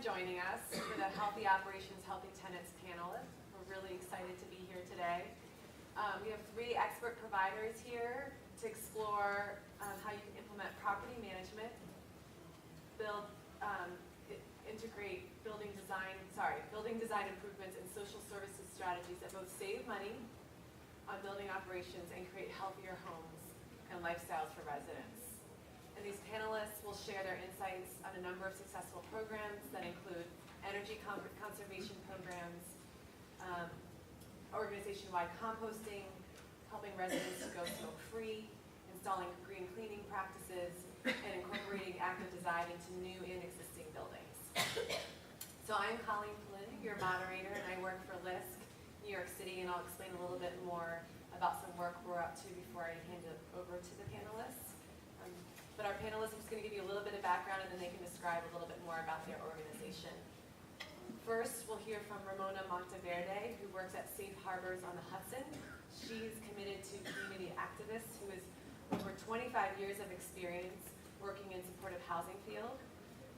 joining us for the Healthy Operations, Healthy Tenants panel. We're really excited to be here today. We have 3 expert providers here to explore how you can implement property management, integrate building design improvements and social services strategies that both save money on building operations and create healthier homes and lifestyles for residents. And these panelists will share their insights on a number of successful programs that include energy conservation programs, organization-wide composting, helping residents to go smoke-free, installing green cleaning practices, and incorporating active design into new and existing buildings. So I'm Colleen Flynn, your moderator, and I work for LISC, New York City, and I'll explain a little bit more about some work we're up to before I hand it over to the panelists. But our panelists are just going to give you a little bit of background, and then they can describe a little bit more about their organization. First, we'll hear from Ramona Monteverde, who works at Safe Harbors on the Hudson. She's committed to community activists who has over 25 years of experience working in supportive housing field.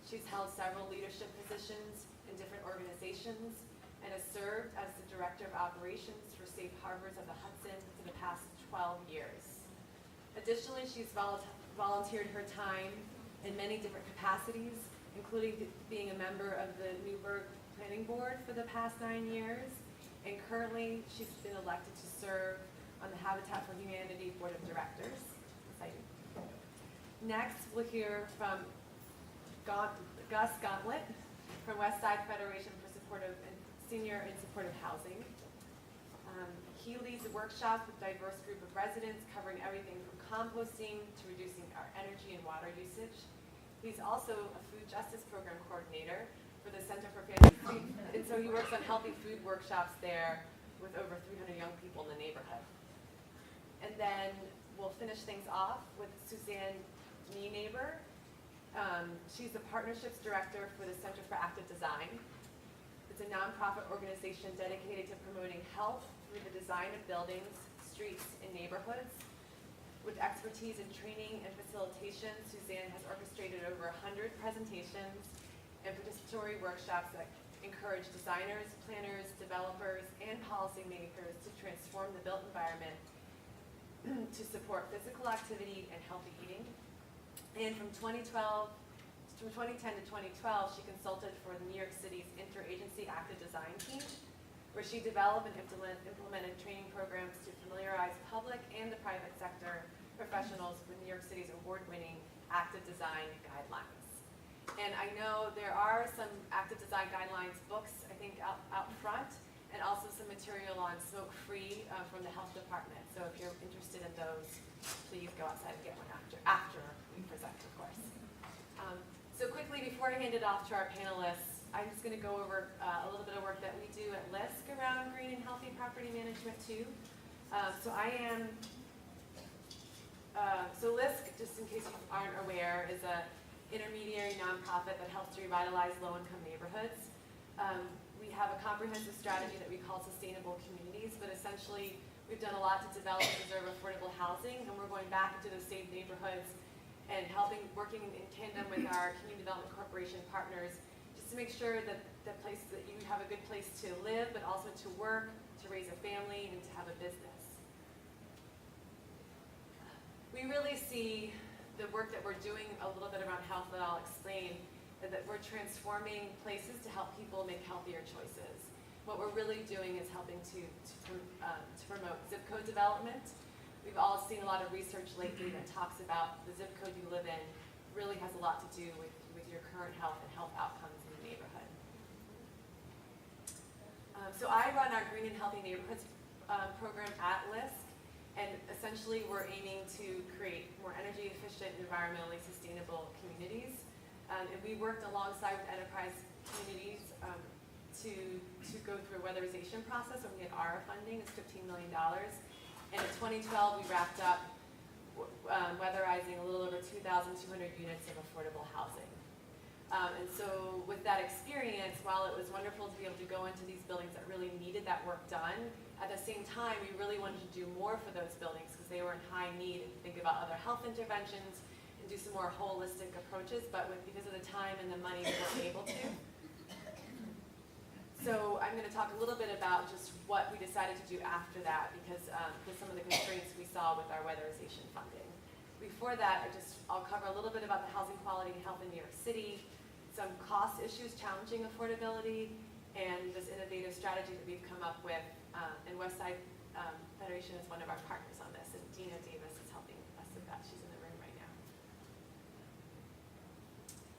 She's held several leadership positions in different organizations and has served as the Director of Operations for Safe Harbors of the Hudson for the past 12 years. Additionally, she's volunteered her time in many different capacities, including being a member of the Newburgh Planning Board for the past 9 years, and currently she's been elected to serve on the Habitat for Humanity Board of Directors. Exciting. Next, we'll hear from Gus Gauntlet from Westside Federation for Senior and Supportive Housing. He leads a workshop with a diverse group of residents covering everything from composting to reducing our energy and water usage. He's also a food justice program coordinator for the Center for Family Food, and so he works on healthy food workshops there with over 300 young people in the neighborhood. And then we'll finish things off with Suzanne Nienaber. She's the partnerships director for the Center for Active Design. It's a nonprofit organization dedicated to promoting health through the design of buildings, streets, and neighborhoods. With expertise in training and facilitation, Suzanne has orchestrated over 100 presentations and participatory workshops that encourage designers, planners, developers, and policymakers to transform the built environment to support physical activity and healthy eating. And from 2010 to 2012, she consulted for New York City's Interagency Active Design Team, where she developed and implemented training programs to familiarize public and the private sector professionals with New York City's award-winning active design guidelines. And I know there are some active design guidelines books, I think, out front, and also some material on smoke-free from the health department. So if you're interested in those, please go outside and get one after we present, of course. So quickly, before I hand it off to our panelists, I'm just going to go over a little bit of work that we do at LISC around green and healthy property management too. So LISC, just in case you aren't aware, is an intermediary nonprofit that helps to revitalize low-income neighborhoods. We have a comprehensive strategy that we call sustainable communities, but essentially we've done a lot to develop and preserve affordable housing, and we're going back into those same neighborhoods and working in tandem with our Community Development Corporation partners just to make sure that you have a good place to live, but also to work, to raise a family, and to have a business. We really see the work that we're doing a little bit around health that I'll explain, that we're transforming places to help people make healthier choices. What we're really doing is helping to promote zip code development. We've all seen a lot of research lately that talks about the zip code you live in really has a lot to do with your current health and health outcomes in the neighborhood. So I run our Green and Healthy Neighborhoods program at LISC, and essentially we're aiming to create more energy efficient and environmentally sustainable communities. And we worked alongside with enterprise communities to go through a weatherization process, and we had ARA funding. It's $15 million. And in 2012, we wrapped up weatherizing a little over 2,200 units of affordable housing. And so with that experience, while it was wonderful to be able to go into these buildings that really needed that work done, at the same time, we really wanted to do more for those buildings because they were in high need and think about other health interventions and do some more holistic approaches. But because of the time and the money, we weren't able to. talk a little bit about just what we decided to do after that, because with some of the constraints we saw with our weatherization funding. Before that, I'll cover a little bit about the housing quality and health in New York City, some cost issues challenging affordability, and this innovative strategy that we've come up with. And Westside Federation is one of our partners on this, and Dina Davis is helping us with that. She's in the room right now.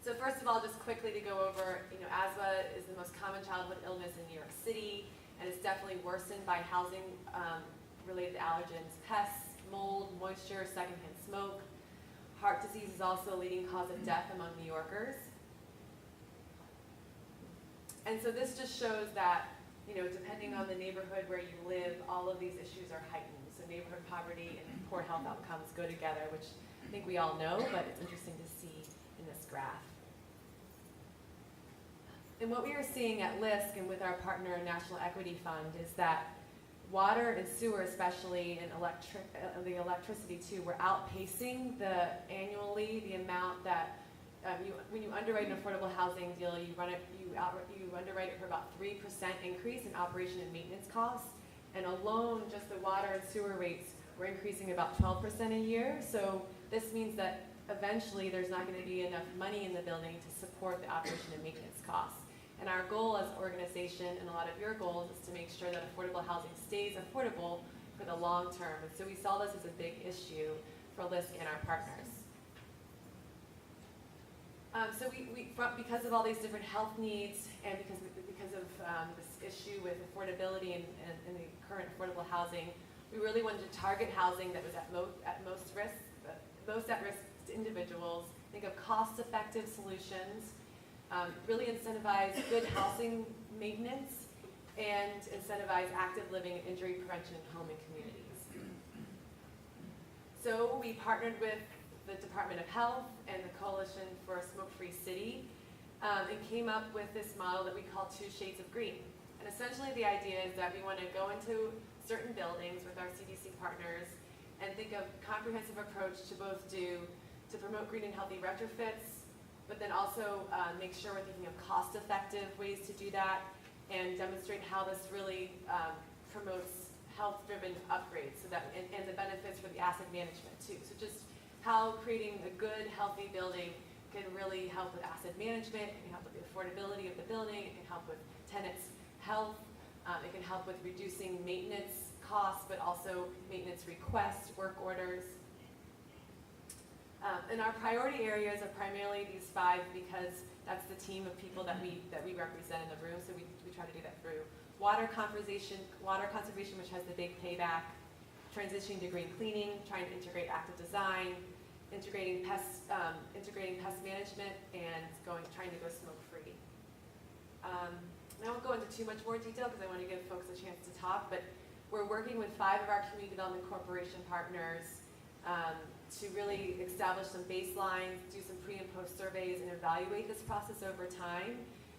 So first of all, just quickly to go over, asthma is the most common childhood illness in New York City, and it's definitely worsened by housing related allergens, pests, mold, moisture, secondhand smoke. Heart disease is also a leading cause of death among New Yorkers. And so this just shows that, depending on the neighborhood where you live, all of these issues are heightened. So neighborhood poverty and poor health outcomes go together, which I think we all know, but it's interesting to see in this graph. And what we are seeing at LISC and with our partner National Equity Fund is that water and sewer, especially, and the electricity too, we're outpacing annually the amount that when you underwrite an affordable housing deal, you underwrite it for about 3% increase in operation and maintenance costs, and alone just the water and sewer rates were increasing about 12% a year. So this means that eventually there's not going to be enough money in the building to support the operation and maintenance costs. And our goal as an organization, and a lot of your goals, is to make sure that affordable housing stays affordable for the long term. And so we saw this as a big issue for LISC and our partners. So because of all these different health needs, and because of this issue with affordability and the current affordable housing, we really wanted to target housing that was at most at risk to individuals. Think of cost-effective solutions, really incentivize good housing maintenance, and incentivize active living and injury prevention in home and communities. So we partnered with the Department of Health and the Coalition for a Smoke-Free City, and came up with this model that we call 2 Shades of Green. And essentially the idea is that we want to go into certain buildings with our CDC partners and think of comprehensive approach to promote green and healthy retrofits, but then also make sure we're thinking of cost-effective ways to do that, and demonstrate how this really promotes health-driven upgrades, so that and the benefits for the asset management too. So just how creating a good, healthy building can really help with asset management, it can help with the affordability of the building, it can help with tenants' health, it can help with reducing maintenance costs, but also maintenance requests, work orders. And our priority areas are primarily these 5 because that's the team of people that we represent in the room, so we try to do that through water conservation, which has the big payback, transitioning to green cleaning, trying to integrate active design, integrating pest management, and trying to go smoke-free. I won't go into too much more detail because I want to give folks a chance to talk, but we're working with 5 of our Community Development Corporation partners to really establish some baselines, do some pre and post surveys, and evaluate this process over time.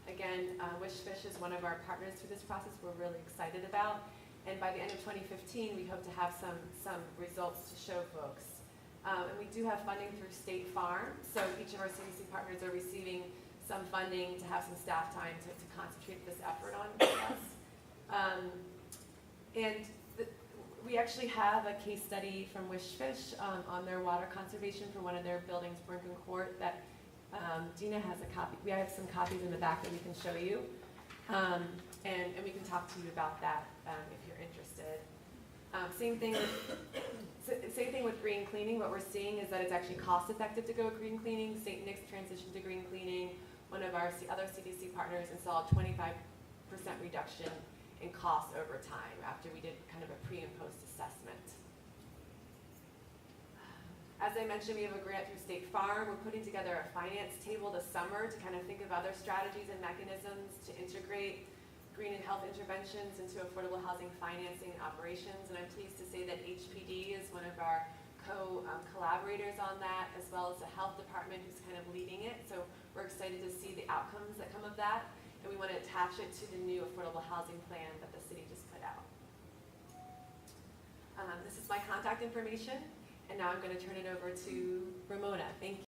Again, Wishfish is one of our partners through this process we're really excited about. And by the end of 2015, we hope to have some results to show folks. And we do have funding through State Farm, so each of our CDC partners are receiving some funding to have some staff time to concentrate this effort on us. We actually have a case study from Wishfish on their water conservation for one of their buildings, Brinken Court, that Dina has a copy. We have some copies in the back that we can show you. And we can talk to you about that if you're interested. Same thing with green cleaning. What we're seeing is that it's actually cost effective to go green cleaning. St. Nick's transitioned to green cleaning. One of our other CDC partners installed 25% reduction in cost over time after we did kind of a pre and post assessment. As I mentioned, we have a grant through State Farm. We're putting together a finance table this summer to kind of think of other strategies and mechanisms to integrate green and health interventions into affordable housing financing and operations. And I'm pleased to say that HPD is one of our collaborators on that, as well as the health department who's kind of leading it. So we're excited to see the outcomes that come of that. And we want to attach it to the new affordable housing plan that the city just put out. This is my contact information. And now I'm going to turn it over to Ramona. Thank you.